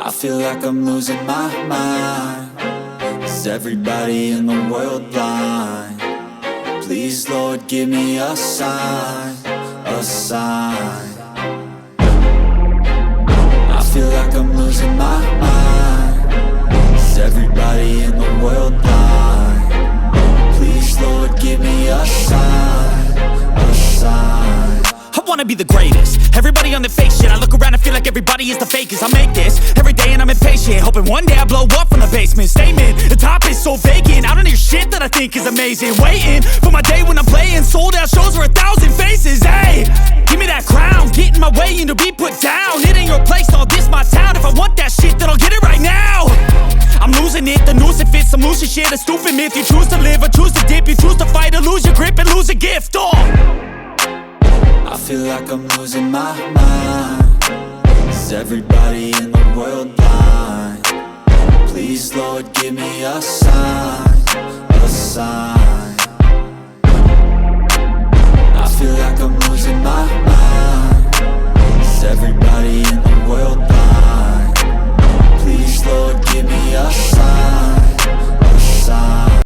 I feel like I'm losing my mind. Is everybody in the world blind? Please, Lord, give me a sign, a sign. I feel like I'm losing my mind. Is everybody in the world blind? Please, Lord, give me a sign, a sign. I wanna be the greatest. Everybody on the fake shit. I look around and feel like everybody is the fakest. I make this every day and I'm impatient, hoping one day I blow up from the basement. Statement, the top is so vacant. I don't hear shit that I think is amazing. Waiting for my day when I'm playing sold out shows for 1,000 faces. Hey, give me that crown, get in my way and to be put down. It ain't your place, all this my town. If I want that shit, then I'll get it right now. I'm losing it, the noose it fits. I'm losing shit, a stupid myth. You choose to live or choose to dip. You choose to fight or lose your grip and lose a gift. I feel like I'm losing my mind. Is everybody in the world blind? Please, Lord, give me a sign, a sign. I feel like I'm losing my mind. Is everybody in the world blind? Please, Lord, give me a sign, a sign.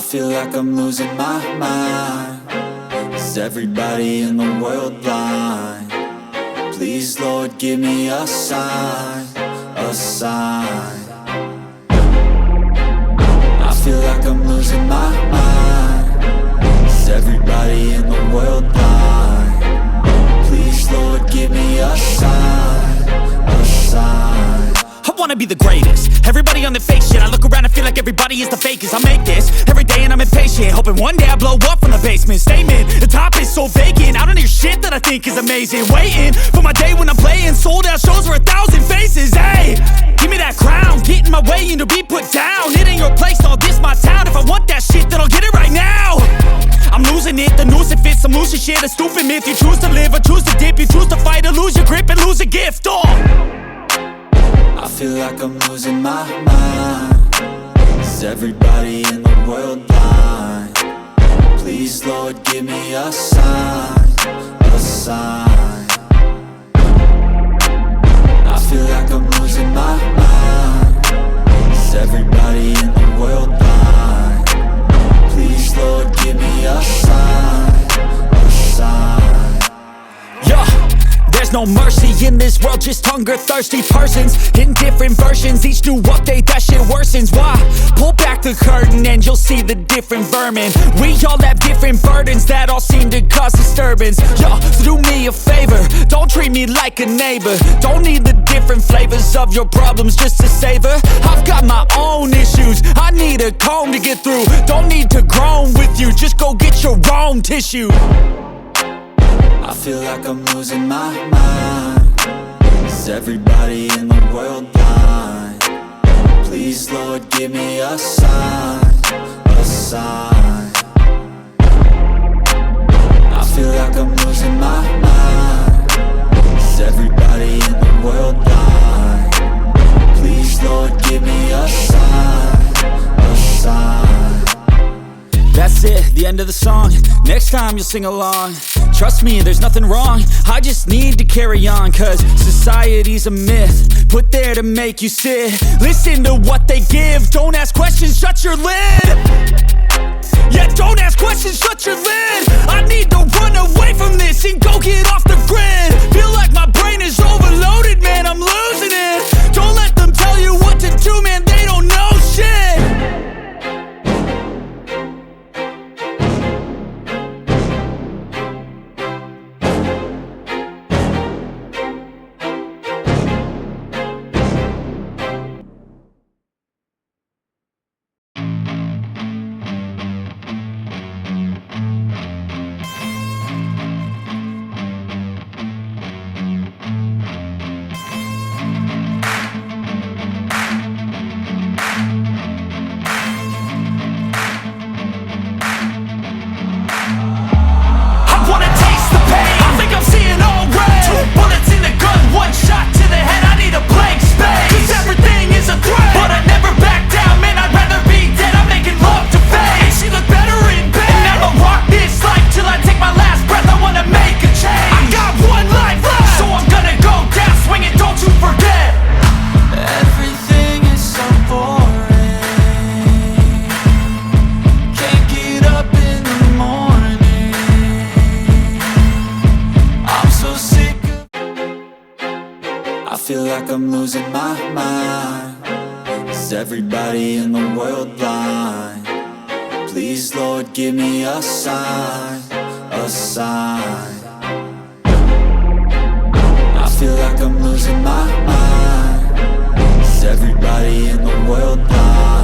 feel like I'm losing my mind. Is everybody in the world blind? Please, Lord, give me a sign, a sign. I feel like I'm losing my mind. Is everybody in the world blind? Please, Lord, give me a sign, a sign. I wanna be the greatest. Everybody on the fake shit. I look around and feel like everybody is the fakest. I make this every day and I'm impatient, hoping one day I blow up from the basement. Statement, the top is so vacant. I don't hear shit that I think is amazing. Waiting for my day when I'm playing sold out shows for 1,000 faces. Hey, give me that crown, get in my way and to be put down. It ain't your place, all this my town. If I want that shit, then I'll get it right now. I'm losing it, the noose it fits, I'm losing shit. A stupid myth, you choose to live or choose to dip. You choose to fight or lose your grip and lose a gift. I feel like I'm losing my mind. Is everybody in the world blind? Please, Lord, give me a sign, a sign. I feel like I'm losing my mind. Is everybody in the world blind? Please, Lord, give me a sign, a sign. Yeah. There's no mercy in this world, just hunger-thirsty persons in different versions. Each new update, that shit worsens. Why? Pull back the curtain and you'll see the different vermin. We all have different burdens that all seem to cause disturbance. Yo, so do me a favor, don't treat me like a neighbor. Don't need the different flavors of your problems just to savor. I've got my own issues, I need a comb to get through. Don't need to groan with you, just go get your own tissue. I feel like I'm losing my mind. Is everybody in the world blind? Please, Lord, give me a sign, a sign. I feel like I'm losing my mind. Is everybody in the world blind? Please, Lord, give me a sign, a sign. That's it, the end of the song. Next time you'll sing along. Trust me, there's nothing wrong. I just need to carry on, cause society's a myth put there to make you sit. Listen to what they give. Don't ask questions, shut your lid. Yeah, don't ask questions, shut your lid. I need to run away from this and go get off the grid. Feel like my brain is overloaded, man, I'm losing it. Don't let them tell you what to do, man, they don't know shit. I feel like I'm losing my mind. Is everybody in the world blind? Please, Lord, give me a sign, a sign. I feel like I'm losing my mind. Is everybody in the world blind?